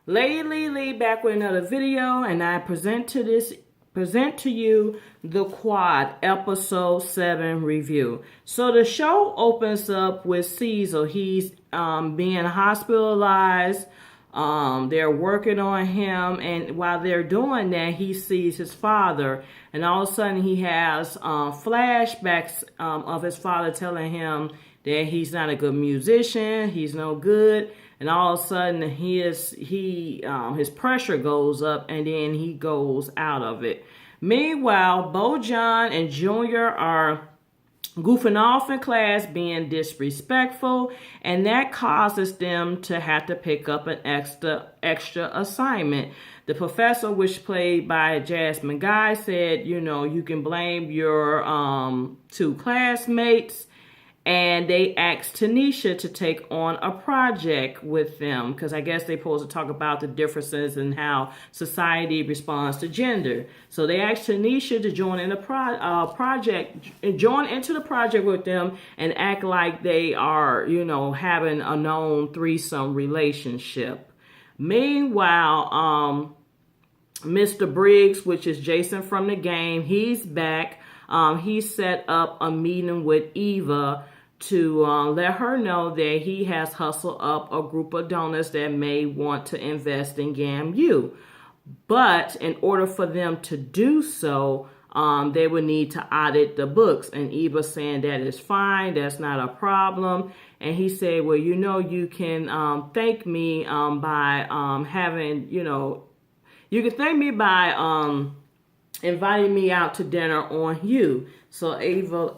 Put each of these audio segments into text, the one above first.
Lady Lee back with another video, and I present to you the Quad episode 7 review. So the show opens up with Cecil. He's being hospitalized. They're working on him, and while they're doing that, he sees his father, and all of a sudden he has flashbacks of his father telling him that he's not a good musician, he's no good, and all of a sudden his pressure goes up, and then he goes out of it. Meanwhile, Bojan and Junior are goofing off in class, being disrespectful, and that causes them to have to pick up an extra assignment. The professor, which played by Jasmine Guy, said, you can blame your two classmates, and they asked Tanisha to take on a project with them because I guess they're supposed to talk about the differences in how society responds to gender. So they asked Tanisha to join in the join into the project with them and act like they are, having a known threesome relationship. Meanwhile, Mr. Briggs, which is Jason from the game, he's back. He set up a meeting with Eva to let her know that he has hustled up a group of donors that may want to invest in GAMU. But in order for them to do so, they would need to audit the books. And Eva saying that is fine, that's not a problem. And he said, well, you can thank me by having, you can thank me by inviting me out to dinner on you. So Eva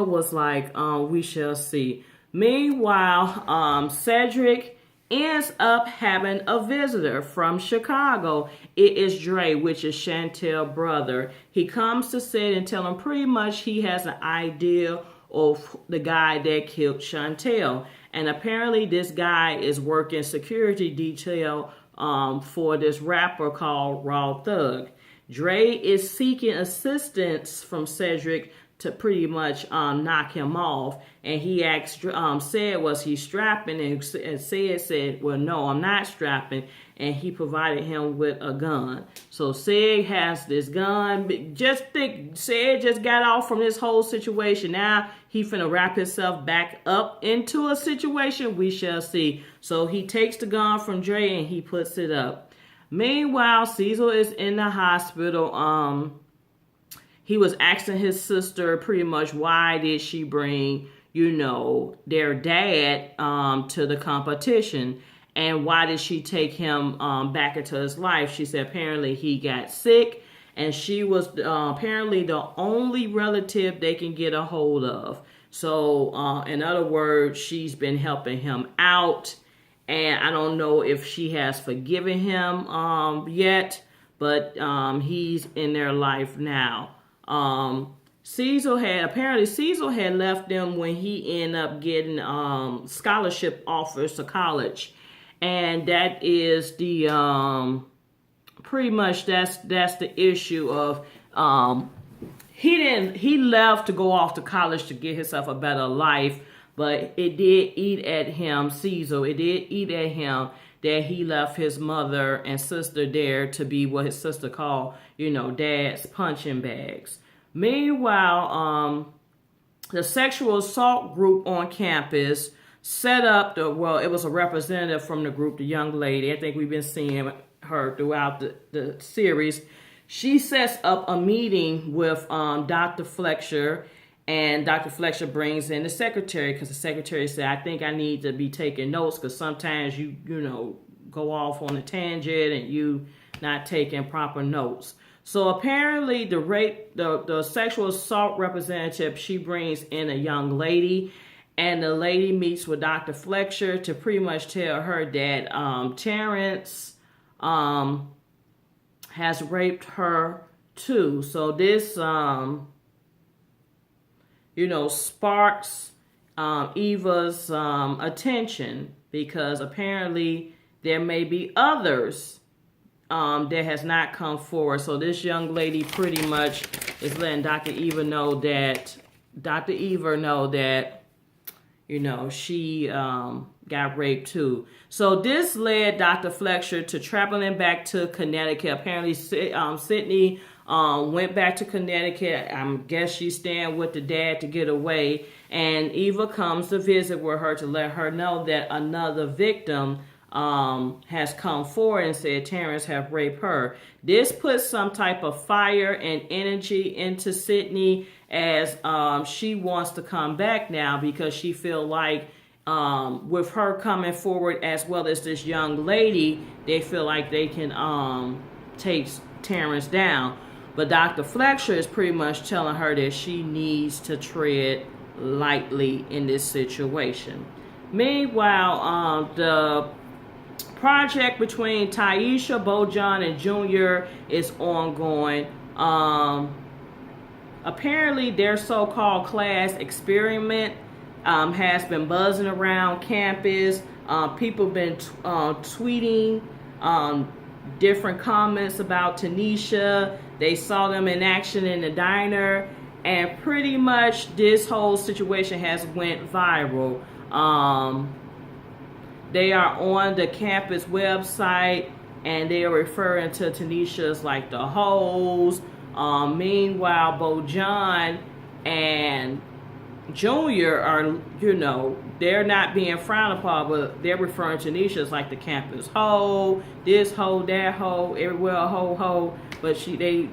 was like, we shall see. Meanwhile, Cedric ends up having a visitor from Chicago. It is Dre, which is Chantel's brother. He comes to Sid and tell him pretty much he has an idea of the guy that killed Chantel. And apparently this guy is working security detail for this rapper called Raw Thug. Dre is seeking assistance from Cedric to pretty much knock him off. And he asked, said, was he strapping? And said, well, no, I'm not strapping. And he provided him with a gun. So Sid has this gun. Just think, Sid just got off from this whole situation. Now he finna wrap himself back up into a situation. We shall see. So he takes the gun from Dre and he puts it up. Meanwhile, Cecil is in the hospital. He was asking his sister pretty much why did she bring, their dad to the competition, and why did she take him back into his life. She said apparently he got sick, and she was apparently the only relative they can get a hold of. So in other words, she's been helping him out. And I don't know if she has forgiven him yet, but he's in their life now. Cecil had left them when he ended up getting scholarship offers to college. And that is the pretty much that's the issue of he left to go off to college to get himself a better life. But it did eat at him, Cecil. It did eat at him that he left his mother and sister there to be what his sister called, dad's punching bags. Meanwhile, the sexual assault group on campus set up it was a representative from the group, the young lady. I think we've been seeing her throughout the series. She sets up a meeting with Dr. Fletcher. And Dr. Fletcher brings in the secretary because the secretary said, I think I need to be taking notes because sometimes you go off on a tangent and you not taking proper notes. So apparently the sexual assault representative, she brings in a young lady, and the lady meets with Dr. Fletcher to pretty much tell her that Terrence has raped her too. So this sparks Eva's attention because apparently there may be others that has not come forward. So this young lady pretty much is letting Dr. Eva know that, she got raped too. So this led Dr. Fletcher to traveling back to Connecticut. Apparently, Sydney went back to Connecticut. I guess she's staying with the dad to get away. And Eva comes to visit with her to let her know that another victim has come forward and said Terrence have raped her. This puts some type of fire and energy into Sydney as she wants to come back now because she feel like with her coming forward as well as this young lady, they feel like they can take Terrence down. But Dr. Fletcher is pretty much telling her that she needs to tread lightly in this situation. Meanwhile, the project between Taisha, Bojan, and Junior is ongoing. Apparently, their so-called class experiment has been buzzing around campus. People have been tweeting different comments about Tanisha. They saw them in action in the diner, and pretty much this whole situation has went viral. They are on the campus website, and they are referring to Tanisha as like the hoes. Meanwhile, Bojan and Junior are, they're not being frowned upon, but they're referring to Tanisha as like the campus hoe, this hoe, that hoe, everywhere a hoe, but they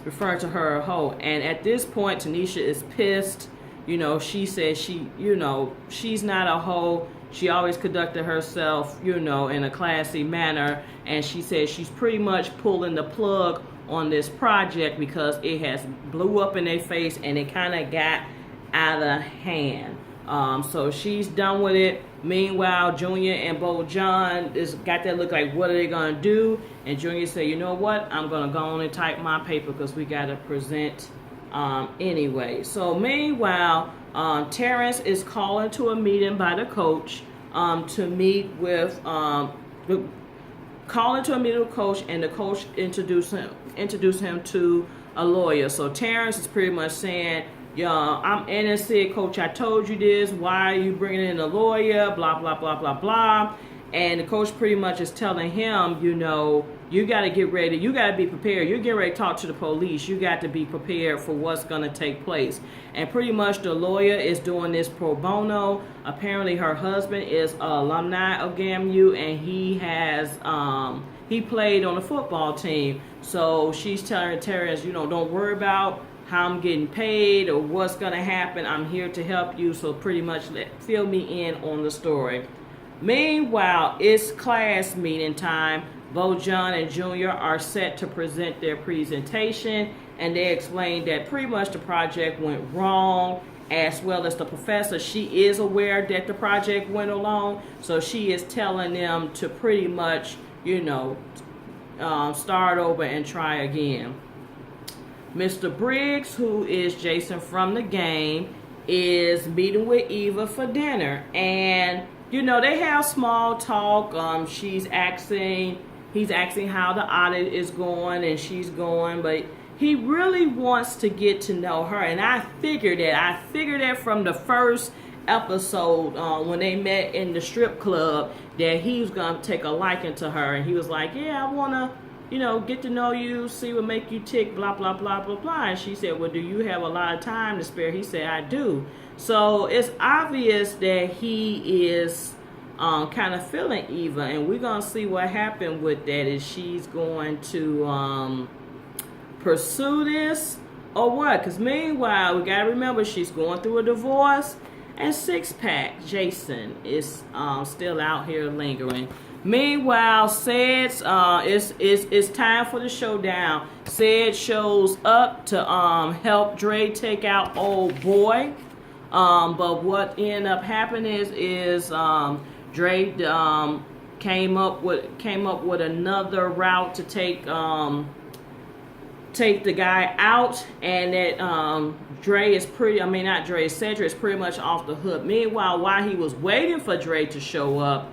referring to her a hoe. And at this point, Tanisha is pissed. She says she's not a hoe. She always conducted herself, in a classy manner. And she says she's pretty much pulling the plug on this project because it has blew up in their face and it kind of got out of hand. So she's done with it. Meanwhile, Junior and Bojan got that look like, what are they going to do? And Junior said, you know what? I'm going to go on and type my paper because we got to present anyway. So meanwhile, Terrence is calling to a meeting by the coach to meet with calling to a meeting with the coach, and the coach introduced him to a lawyer. So Terrence is pretty much saying, I'm innocent, coach, I told you this, why are you bringing in a lawyer, blah, blah, blah, blah, blah. And the coach pretty much is telling him, you got to get ready. You got to be prepared. You're getting ready to talk to the police. You got to be prepared for what's going to take place. And pretty much the lawyer is doing this pro bono. Apparently her husband is an alumni of GAMU, and he has he played on the football team. So she's telling Terrence, don't worry about how I'm getting paid or what's going to happen. I'm here to help you. So pretty much fill me in on the story. Meanwhile, it's class meeting time. Bojan and Junior are set to present their presentation, and they explained that pretty much the project went wrong, as well as the professor. She is aware that the project went along, so she is telling them to pretty much, start over and try again. Mr. Briggs, who is Jason from the game, is meeting with Eva for dinner, and they have small talk. He's asking how the audit is going, and she's going, but he really wants to get to know her. And I figured that from the first episode when they met in the strip club, that he was going to take a liking to her. And he was like, yeah, I want to, get to know you, see what make you tick, blah, blah, blah, blah, blah. And she said, well, do you have a lot of time to spare? He said, I do. So it's obvious that he is kind of feeling Eva, and we're going to see what happened with that. Is she's going to pursue this or what? Because meanwhile, we got to remember she's going through a divorce, and Six Pack Jason is still out here lingering. Meanwhile, Ced's it's time for the showdown. Ced shows up to help Dre take out old boy. But what ended up happening is Dre came up with another route to take the guy out, and that Cedric is pretty much off the hook. Meanwhile, while he was waiting for Dre to show up,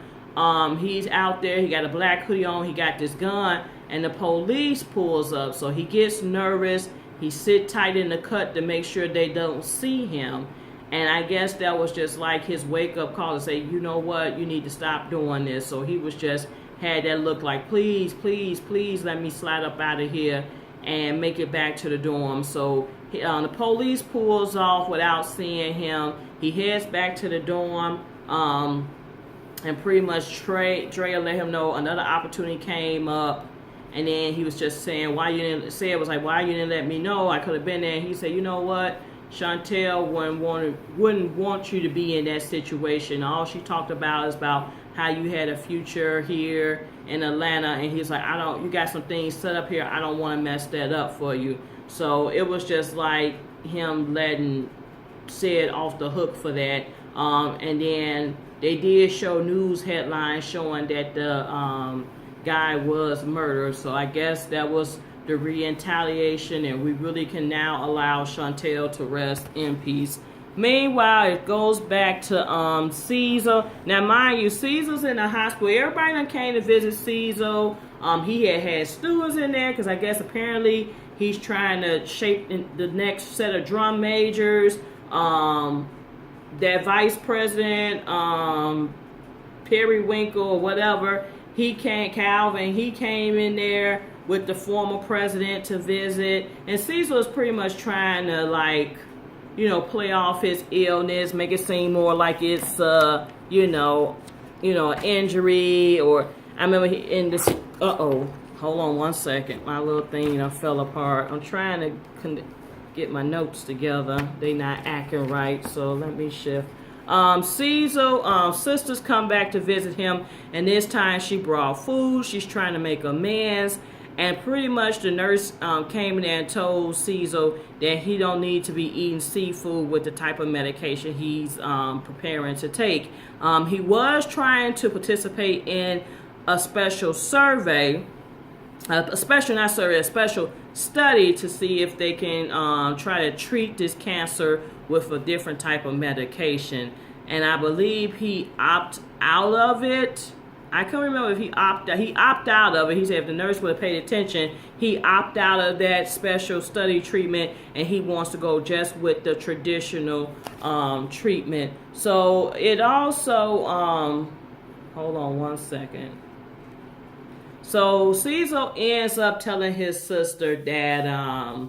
he's out there, he got a black hoodie on, he got this gun, and the police pulls up. So he gets nervous, he sit tight in the cut to make sure they don't see him. And I guess that was just like his wake-up call to say, you know what, you need to stop doing this. So he was just had that look like, please, please, please let me slide up out of here and make it back to the dorm. So the police pulls off without seeing him. He heads back to the dorm, and pretty much Drea let him know another opportunity came up. And then he was just saying, why you didn't say, it was like, why you didn't let me know? I could have been there. And he said, you know what? Chantel wouldn't want you to be in that situation. All she talked about is about how you had a future here in Atlanta. And he's like, you got some things set up here. I don't want to mess that up for you. So it was just like him letting Sid off the hook for that. And then they did show news headlines showing that the guy was murdered. So I guess that was the retaliation, and we really can now allow Chantel to rest in peace. Meanwhile, it goes back to Caesar. Now, mind you, Caesar's in the hospital. Everybody done came to visit Caesar. He had stewards in there because I guess apparently he's trying to shape the next set of drum majors. That vice president, Periwinkle or whatever, Calvin, he came in there with the former president to visit. And Caesar was pretty much trying to, like, play off his illness, make it seem more like it's, an injury. Or I remember in this, hold on one second. My little thing, fell apart. I'm trying to get my notes together. They not acting right, so let me shift. Caesar, sisters come back to visit him, and this time she brought food. She's trying to make amends. And pretty much the nurse came in there and told Caesar that he don't need to be eating seafood with the type of medication he's preparing to take. He was trying to participate in a special survey, a special study to see if they can try to treat this cancer with a different type of medication. And I believe he opted out of it. I can't remember if he opted out of it. He said if the nurse would have paid attention, he opted out of that special study treatment, and he wants to go just with the traditional treatment. So it also, hold on one second. So Caesar ends up telling his sister that,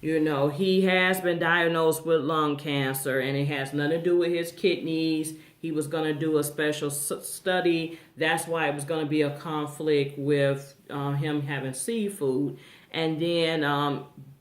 he has been diagnosed with lung cancer, and it has nothing to do with his kidneys. He was going to do a special study. That's why it was going to be a conflict with him having seafood. And then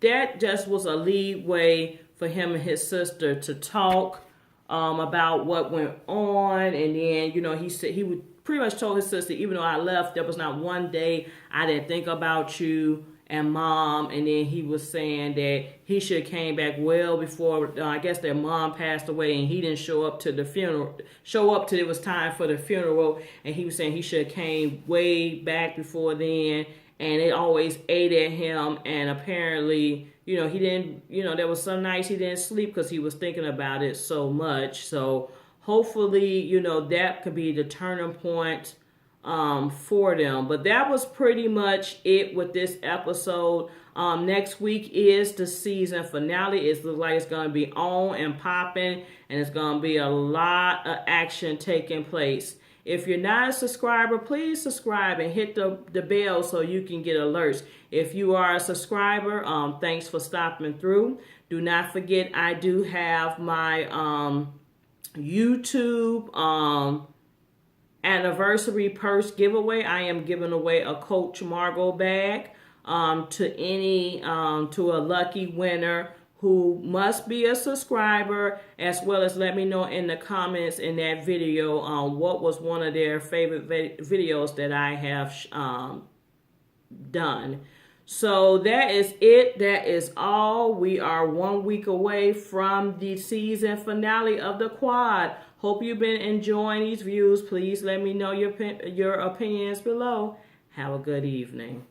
that just was a leeway for him and his sister to talk about what went on. And then, he said he would pretty much told his sister, even though I left, there was not one day I didn't think about you and mom. And then he was saying that he should have came back well before, I guess their mom passed away, and he didn't show up till it was time for the funeral. And he was saying he should have came way back before then, and it always ate at him. And apparently, he didn't, there was some nights he didn't sleep because he was thinking about it so much. So hopefully, that could be the turning point for them. But that was pretty much it with this episode. Next week is the season finale. It looks like it's going to be on and popping, and it's going to be a lot of action taking place. If you're not a subscriber, please subscribe and hit the bell so you can get alerts. If you are a subscriber, thanks for stopping through. Do not forget, I do have my YouTube anniversary purse giveaway. I am giving away a Coach Margot bag to a lucky winner who must be a subscriber, as well as let me know in the comments in that video what was one of their favorite videos that I have done. So that is it. That is all. We are 1 week away from the season finale of The Quad. Hope you've been enjoying these views. Please let me know your opinions below. Have a good evening.